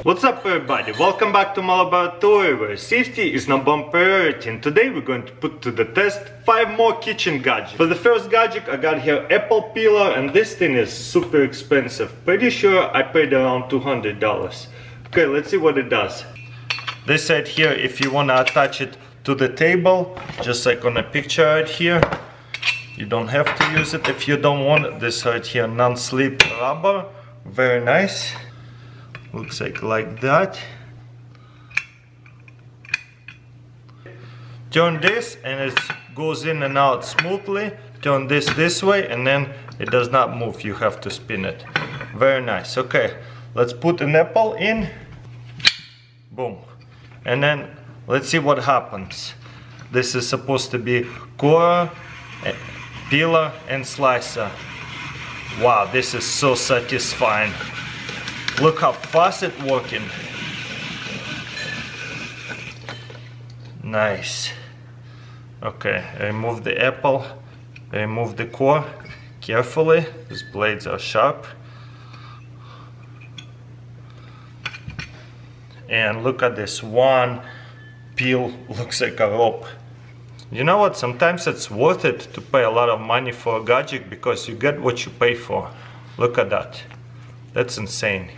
What's up everybody, welcome back to my laboratory where safety is number one priority, and today we're going to put to the test 5 more kitchen gadgets. For the first gadget I got here apple peeler, and this thing is super expensive. Pretty sure I paid around $200. Okay, let's see what it does. This side here, if you want to attach it to the table, just like on a picture right here, you don't have to use it if you don't want it. This right here, non-slip rubber, very nice. Looks like that. Turn this and it goes in and out smoothly. Turn this way and then it does not move. You have to spin it. Very nice. Okay, let's put an apple in. Boom. And then let's see what happens. This is supposed to be corer, peeler and slicer. Wow, this is so satisfying. Look how fast it's working. Nice. Okay, remove the apple, remove the core carefully. These blades are sharp. And look at this one peel, looks like a rope. You know what, sometimes it's worth it to pay a lot of money for a gadget because you get what you pay for. Look at that. That's insane.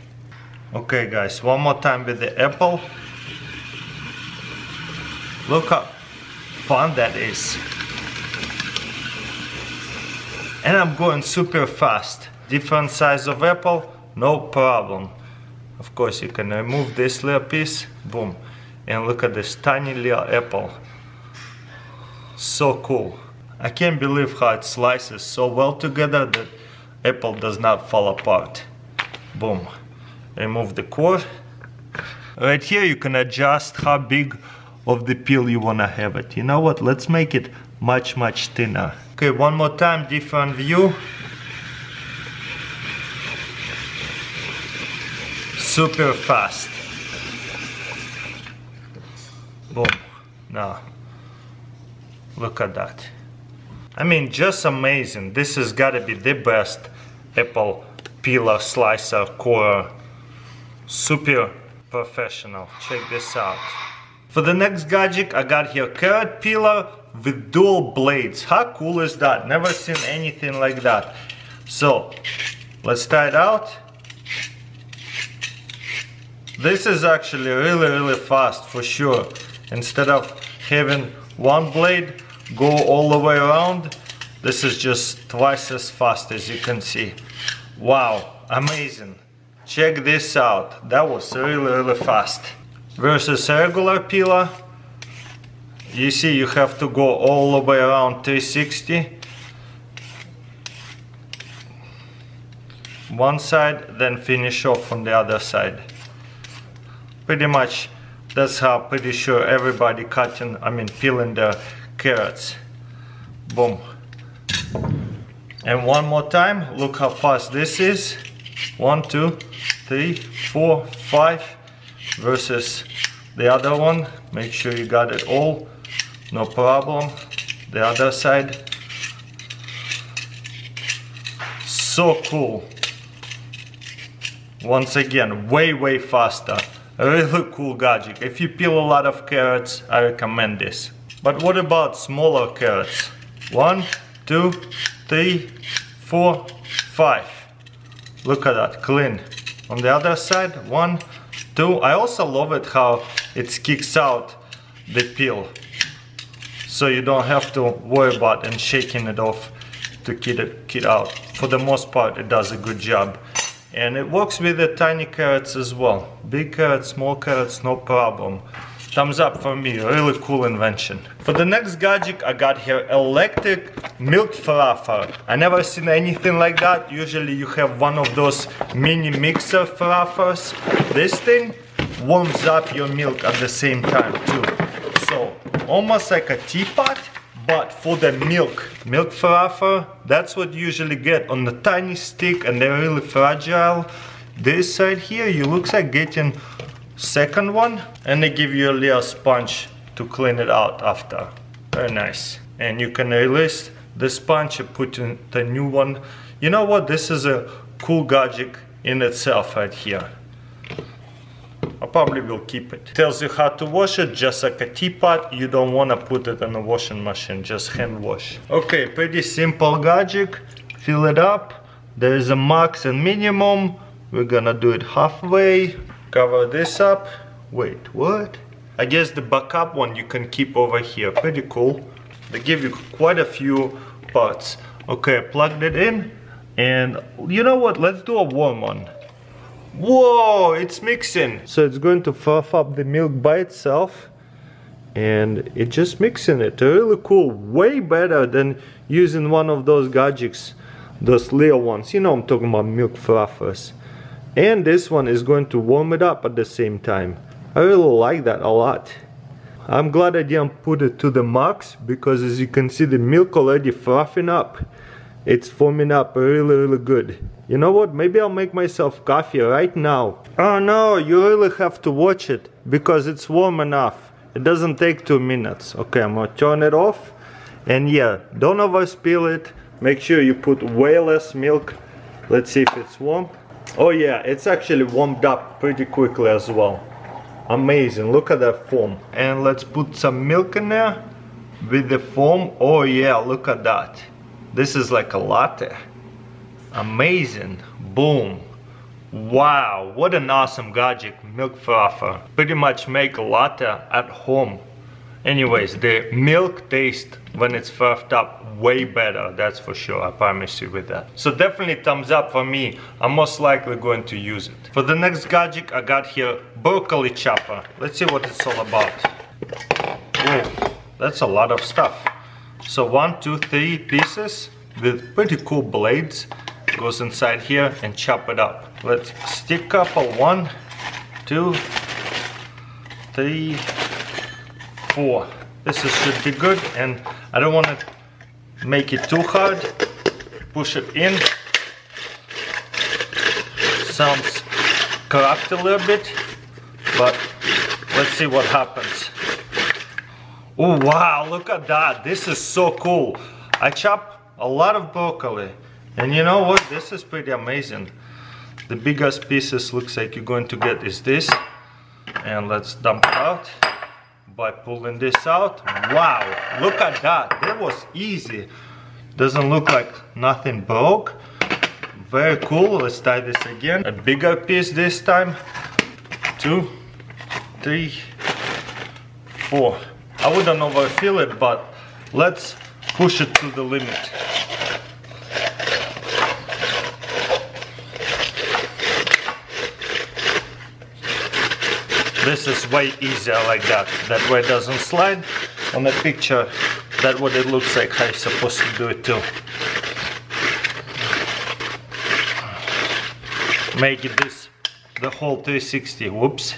Okay guys, one more time with the apple. Look how fun that is. And I'm going super fast. Different size of apple, no problem. Of course you can remove this little piece, boom. And look at this tiny little apple. So cool. I can't believe how it slices so well together that apple does not fall apart. Boom. Remove the core. Right here you can adjust how big of the peel you want to have it. You know what, let's make it much thinner. Okay, one more time, different view. Super fast. Boom. Now look at that. I mean, just amazing. This has got to be the best apple peeler, slicer, corer. Super professional. Check this out. For the next gadget I got here carrot peeler with dual blades. How cool is that? Never seen anything like that. So let's try it out. This is actually really fast for sure. Instead of having one blade go all the way around, this is just twice as fast, as you can see. Wow, amazing. Check this out. That was really fast. Versus a regular peeler, you see you have to go all the way around 360. One side, then finish off on the other side. Pretty much that's how pretty sure everybody peeling their carrots. Boom. And one more time, look how fast this is. 1, 2, 3, 4, 5 versus the other one. Make sure you got it all, no problem. The other side. So cool. Once again, way faster. A really cool gadget. If you peel a lot of carrots, I recommend this. But what about smaller carrots? 1, 2, 3, 4, 5. Look at that, clean. On the other side, 1, 2. I also love it how it kicks out the peel. So you don't have to worry about and shaking it off to get it out. For the most part, it does a good job. And it works with the tiny carrots as well. Big carrots, small carrots, no problem. Thumbs up for me, really cool invention. For the next gadget I got here electric milk frother. I never seen anything like that. Usually you have one of those mini mixer frothers. This thing warms up your milk at the same time too. So almost like a teapot, but for the milk frother. That's what you usually get on the tiny stick, and they're really fragile. This side here, you looks like getting second one, and they give you a little sponge to clean it out after. Very nice. And you can release the sponge and put in the new one. You know what, this is a cool gadget in itself right here. probably will keep it. Tells you how to wash it, just like a teapot. You don't want to put it in a washing machine, just hand wash. Okay, pretty simple gadget. Fill it up. There is a max and minimum. We're gonna do it halfway. Cover this up. Wait, what? I guess the backup one you can keep over here. Pretty cool. They give you quite a few parts. Okay, I plugged it in. And you know what? Let's do a warm one. Whoa, it's mixing. So it's going to froth up the milk by itself. And it's just mixing it. Really cool. Way better than using one of those gadgets. Those little ones. You know I'm talking about milk frothers. And this one is going to warm it up at the same time. I really like that a lot. I'm glad I didn't put it to the max, because as you can see the milk already frothing up. It's foaming up really good. You know what? Maybe I'll make myself coffee right now. Oh no, you really have to watch it because it's warm enough. It doesn't take 2 minutes. Okay, I'm gonna turn it off. And yeah, don't overspill it. Make sure you put way less milk. Let's see if it's warm. Oh yeah, it's actually warmed up pretty quickly as well. Amazing, look at that foam. And let's put some milk in there with the foam. Oh yeah, look at that. This is like a latte. Amazing. Boom. Wow, what an awesome gadget, milk frother. Pretty much make a latte at home. Anyways, the milk taste when it's frothed up way better, that's for sure, I promise you with that. So definitely thumbs up for me. I'm most likely going to use it. For the next gadget, I got here broccoli chopper. Let's see what it's all about. Whoa, that's a lot of stuff. So 1, 2, 3 pieces with pretty cool blades. Goes inside here and chop it up. Let's stick up a 1, 2, 3, 4. This should be good, and I don't want to make it too hard. Push it in. Sounds cracked a little bit, but let's see what happens. Oh wow, look at that. This is so cool. I chop a lot of broccoli, and you know what? This is pretty amazing. The biggest pieces looks like you're going to get is this, and let's dump it out by pulling this out. Wow, look at that. That was easy. Doesn't look like nothing broke. Very cool. Let's try this again. A bigger piece this time. 2, 3, 4. I wouldn't overfill it, but let's push it to the limit. This is way easier like that. That way it doesn't slide. On the picture, that's what it looks like. How you're supposed to do it too. Make it this the whole 360. Whoops.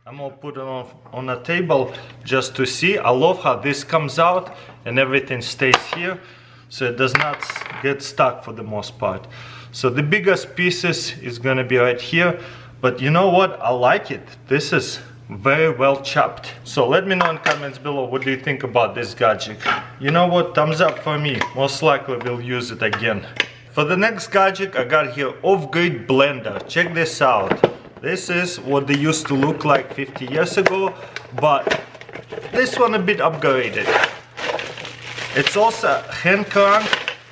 I'm gonna put it on a table just to see. I love how this comes out and everything stays here, so it does not get stuck for the most part. So the biggest pieces is gonna be right here. But you know what? I like it. This is very well chopped. So let me know in comments below, what do you think about this gadget? You know what? Thumbs up for me. Most likely we'll use it again. For the next gadget, I got here off-grid blender. Check this out. This is what they used to look like 50 years ago, but this one a bit upgraded. It's also hand crank.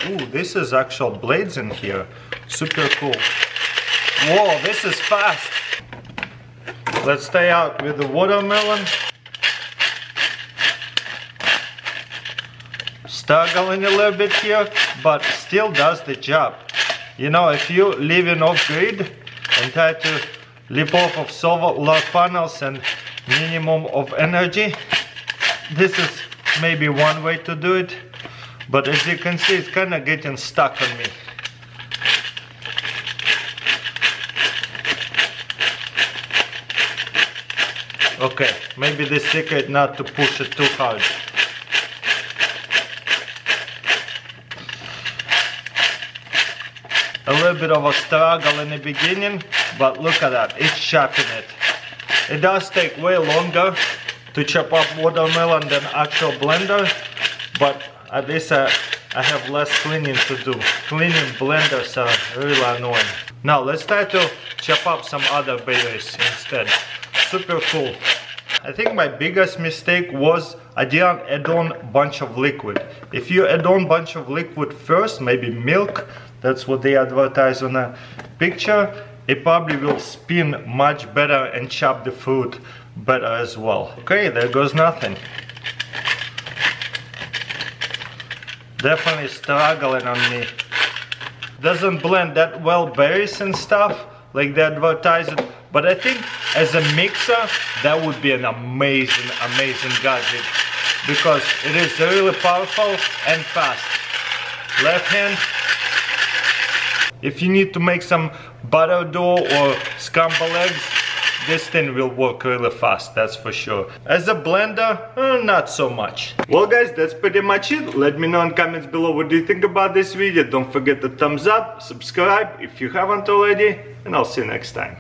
Ooh, this is actual blades in here. Super cool. Whoa, this is fast. Let's stay out with the watermelon. Struggling a little bit here, but still does the job. You know, if you live in off-grid and try to live off of solar panels and minimum of energy, this is maybe one way to do it. But as you can see, it's kind of getting stuck on me. Okay, maybe the secret not to push it too hard. A little bit of a struggle in the beginning, but look at that, it's chopping it. It does take way longer to chop up watermelon than actual blender, but at least I I have less cleaning to do. Cleaning blenders are really annoying. Now let's try to chop up some other berries instead. Super cool. I think my biggest mistake was I didn't add on a bunch of liquid. If you add on a bunch of liquid first, maybe milk, that's what they advertise on a picture, it probably will spin much better and chop the fruit better as well. Okay, there goes nothing. Definitely struggling on me. Doesn't blend that well berries and stuff like they advertise it, but I think as a mixer that would be an amazing gadget because it is really powerful and fast. Left hand. If you need to make some butter dough or scrambled eggs, this thing will work really fast, that's for sure. As a blender, not so much. Well guys, that's pretty much it. Let me know in comments below what do you think about this video. Don't forget to thumbs up, subscribe if you haven't already, and I'll see you next time.